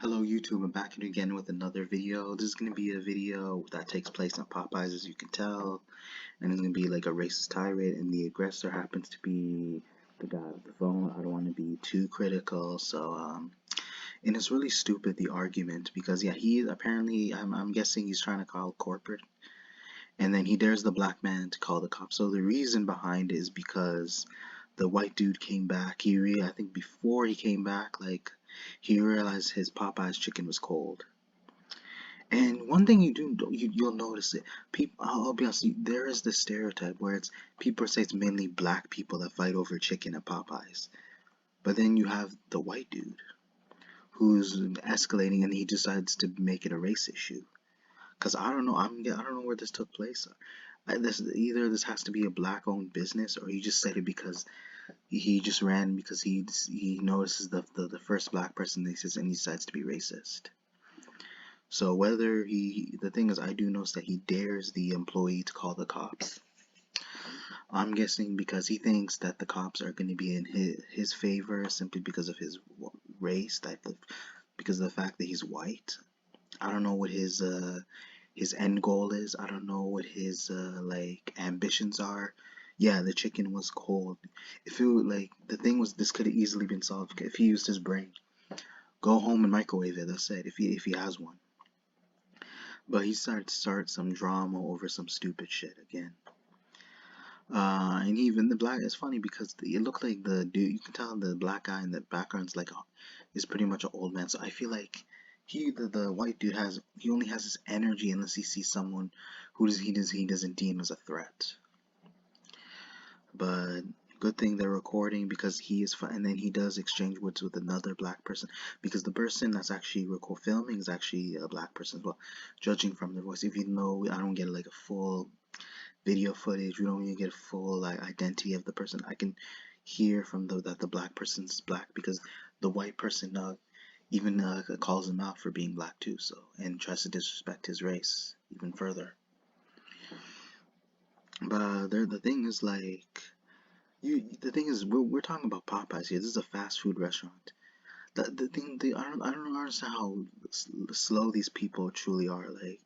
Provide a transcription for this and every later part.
Hello YouTube, I'm back again with another video. This is going to be a video that takes place on Popeyes, as you can tell, and it's going to be like a racist tirade, and the aggressor happens to be the guy with the phone. I don't want to be too critical, and it's really stupid, the argument, because yeah, he apparently, I'm guessing he's trying to call corporate, and then he dares the black man to call the cops. So the reason behind it is because the white dude came back. I think before he came back, like, he realized his Popeye's chicken was cold. And one thing you'll notice it. People, I'll be honest, there is this stereotype where it's people say it's mainly black people that fight over chicken at Popeyes, but then you have the white dude who's escalating, and he decides to make it a race issue. Cause I don't know, I don't know where this took place. Either this has to be a black-owned business, or he just said it because he just ran because he notices the first black person they says, and he decides to be racist. So the thing is, I do notice that he dares the employee to call the cops. I'm guessing because he thinks that the cops are going to be in his favor simply because of his race, because of the fact that he's white. I don't know what his end goal is. I don't know what his like ambitions are. Yeah, the chicken was cold. If it like the thing was, this could have easily been solved if he used his brain. Go home and microwave it. That's it. If he has one. But he started to start some drama over some stupid shit again. And even the black, it's funny because it looked like the dude, you can tell the black guy in the background's like, is pretty much an old man. So I feel like the white dude he only has his energy unless he sees someone he doesn't deem as a threat. But good thing they're recording because he is fine, and then he does exchange words with another black person because the person that's actually filming is actually a black person as well, judging from their voice. Even though I don't get like a full video footage, we don't even get a full like identity of the person, I can hear from that the black person's black because the white person even calls him out for being black too, so, and tries to disrespect his race even further. But the thing is like, the thing is, we're talking about Popeyes here. This is a fast food restaurant. I don't understand how slow these people truly are. Like,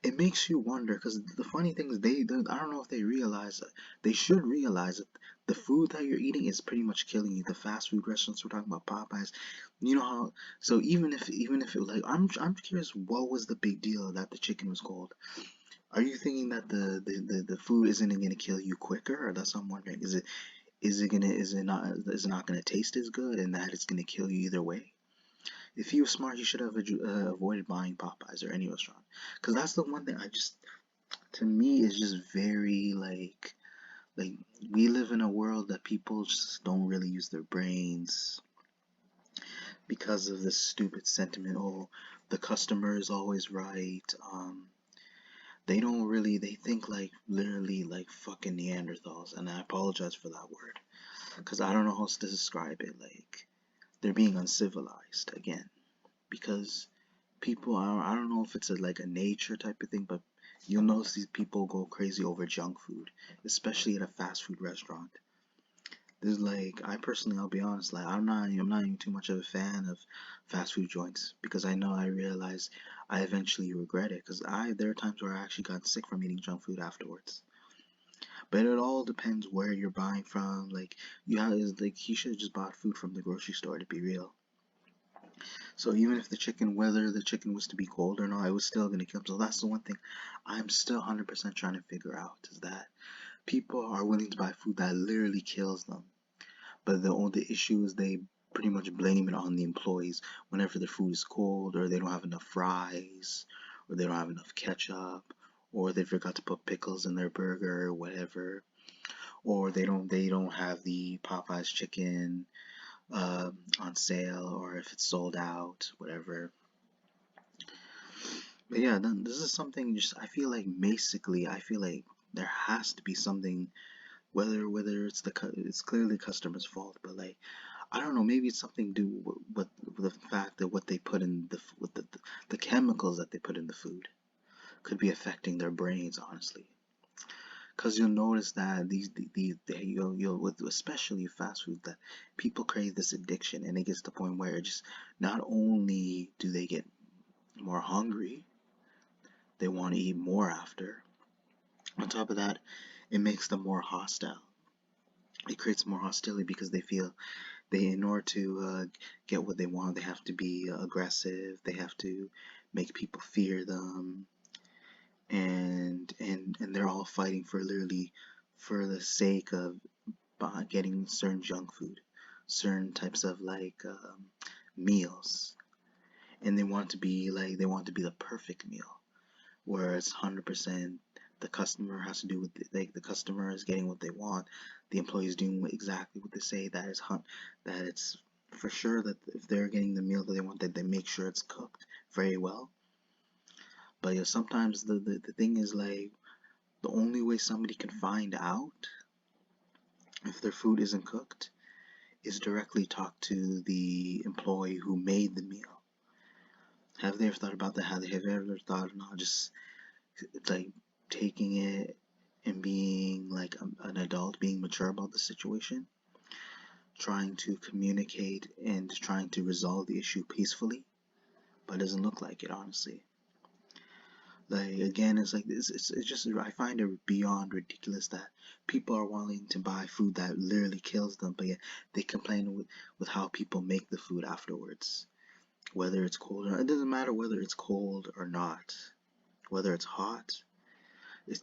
it makes you wonder, because the funny thing is, I don't know if they realize that they should realize that the food that you're eating is pretty much killing you. The fast food restaurants, we're talking about Popeyes. You know how? So even if it, like, I'm curious, what was the big deal that the chicken was cold? Are you thinking that the food isn't gonna kill you quicker, or that's what I'm wondering? Is it not gonna taste as good, and that it's gonna kill you either way? If you were smart, you should have avoided buying Popeyes or any restaurant, because that's the one thing to me, is just very like we live in a world that people just don't really use their brains because of this stupid sentiment. Oh, the customer is always right. They think like literally like fucking Neanderthals, and I apologize for that word because I don't know how else to describe it. Like, they're being uncivilized again because people are, I don't know if it's like a nature type of thing, but you'll notice these people go crazy over junk food, especially at a fast food restaurant. There's like, I personally, I'll be honest, like, I'm not even too much of a fan of fast food joints because I realize I eventually regret it because there are times where I actually got sick from eating junk food afterwards. But it all depends where you're buying from. Like, like, he should have just bought food from the grocery store, to be real. So even if whether the chicken was to be cold or not, it was still gonna kill him. So that's the one thing I'm still 100% trying to figure out, is that people are willing to buy food that literally kills them. But the only issue is they pretty much blame it on the employees whenever their food is cold, or they don't have enough fries, or they don't have enough ketchup, or they forgot to put pickles in their burger, or whatever, or they don't have the Popeyes chicken on sale, or if it's sold out, whatever. But yeah, then this is something, just I feel like basically I feel like there has to be something, whether it's clearly customer's fault, but like, I don't know, maybe it's something to do with the fact that what they put in with the chemicals that they put in the food could be affecting their brains, honestly. Because you'll notice that you'll with especially fast food, that people crave this addiction, and it gets to the point where just not only do they get more hungry, they want to eat more after. On top of that, it makes them more hostile. It creates more hostility because they feel in order to get what they want, they have to be aggressive. They have to make people fear them, and they're all fighting for literally for the sake of getting certain junk food, certain types of like meals, and they want to be the perfect meal, where it's 100% the customer has to do with like the customer is getting what they want, the employee is doing exactly what they say. That it's for sure that if they're getting the meal that they want, that they make sure it's cooked very well. But sometimes the thing is like the only way somebody can find out if their food isn't cooked is directly talk to the employee who made the meal. Have they ever thought about that? Have you ever thought of not just like taking it and being like an adult, being mature about the situation, trying to communicate and trying to resolve the issue peacefully? But it doesn't look like it, honestly. Like again, it's like this. It's just I find it beyond ridiculous that people are willing to buy food that literally kills them, but yet they complain with how people make the food afterwards. Whether it's cold or not, it doesn't matter whether it's cold or not. Whether it's hot, it's,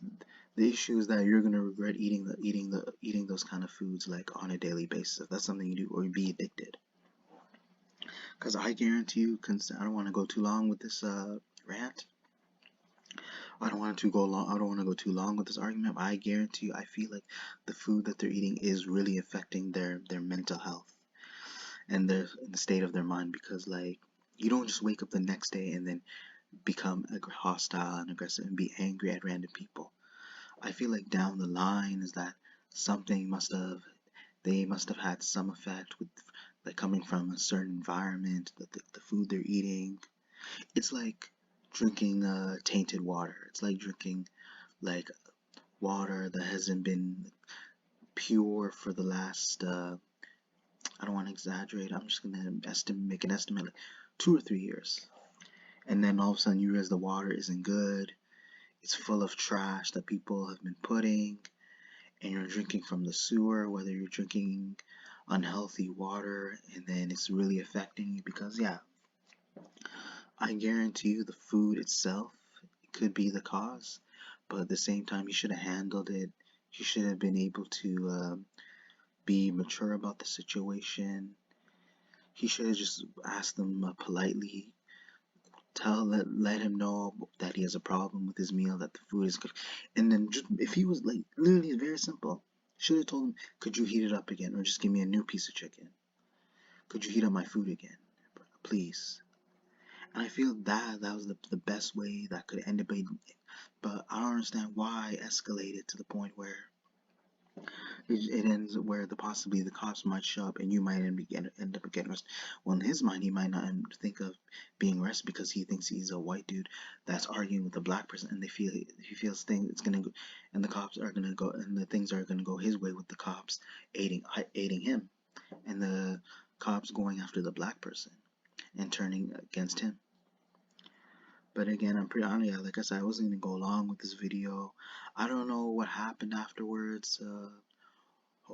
the issue is that you're gonna regret eating those kind of foods like on a daily basis. If that's something you do, or you be addicted. Because I guarantee you, I don't want to go too long with this rant. I don't want to go long. I don't want to go too long with this argument. But I guarantee you, I feel like the food that they're eating is really affecting their mental health and the state of their mind. Because like you don't just wake up the next day and then become hostile and aggressive and be angry at random people. I feel like down the line is that something they must have had some effect with like coming from a certain environment, the food they're eating. It's like drinking tainted water. It's like drinking like water that hasn't been pure for the last I don't want to exaggerate. I'm just gonna make an estimate like 2 or 3 years, and then all of a sudden you realize the water isn't good. It's full of trash that people have been putting, and you're drinking from the sewer, whether you're drinking unhealthy water, and then it's really affecting you because, yeah, I guarantee you the food itself could be the cause, but at the same time, you should have handled it. You should have been able to be mature about the situation. He should have just asked them politely, let him know that he has a problem with his meal, that the food is good, and then just if he was like literally very simple, should have told him, could you heat it up again, or just give me a new piece of chicken? Could you heat up my food again, please? And I feel that was the best way that could end it, but I don't understand why escalate it to the point where it ends where possibly the cops might show up and you might end up getting arrested. Well, in his mind, he might not think of being arrested because he thinks he's a white dude that's arguing with a black person, and he feels things it's gonna go, and the cops are gonna go, and the things are gonna go his way with the cops aiding him, and the cops going after the black person and turning against him. But again, I'm pretty honest. Yeah, like I said, I wasn't gonna go along with this video. I don't know what happened afterwards.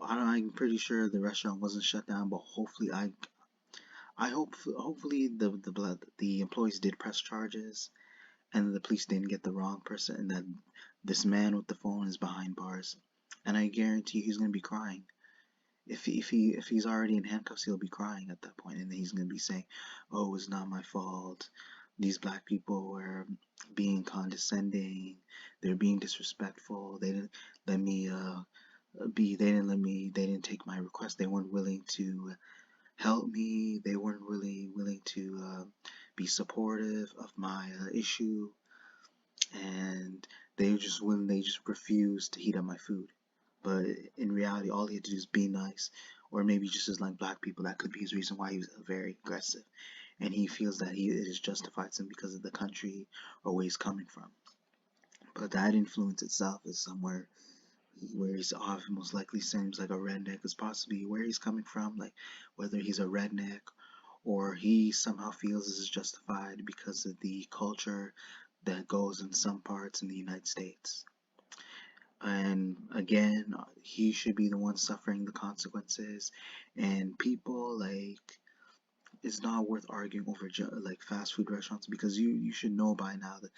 I'm pretty sure the restaurant wasn't shut down, but hopefully the employees did press charges, and the police didn't get the wrong person, and that this man with the phone is behind bars. And I guarantee he's gonna be crying. If he's already in handcuffs, he'll be crying at that point, and then he's gonna be saying, "Oh, it's not my fault. These black people were being condescending. They're being disrespectful. They didn't let me they didn't take my request. They weren't willing to help me. They weren't really willing to be supportive of my issue, and they just refused to heat up my food." But in reality, all he had to do is be nice, or maybe just as like black people, that could be his reason why he was very aggressive, and he feels that it is justified simply because of the country or where he's coming from. But that influence itself is somewhere where he's off most likely seems like a redneck is possibly where he's coming from, like whether he's a redneck or he somehow feels this is justified because of the culture that goes in some parts in the United States. And again, he should be the one suffering the consequences. And people like, it's not worth arguing over like fast food restaurants, because you should know by now that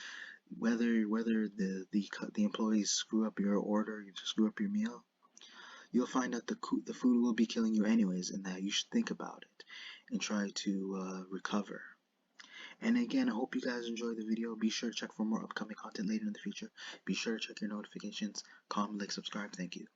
whether the employees screw up your order, you screw up your meal, you'll find out the food will be killing you anyways, and that you should think about it and try to recover. And again, I hope you guys enjoyed the video. Be sure to check for more upcoming content later in the future. Be sure to check your notifications, comment, like, subscribe. Thank you.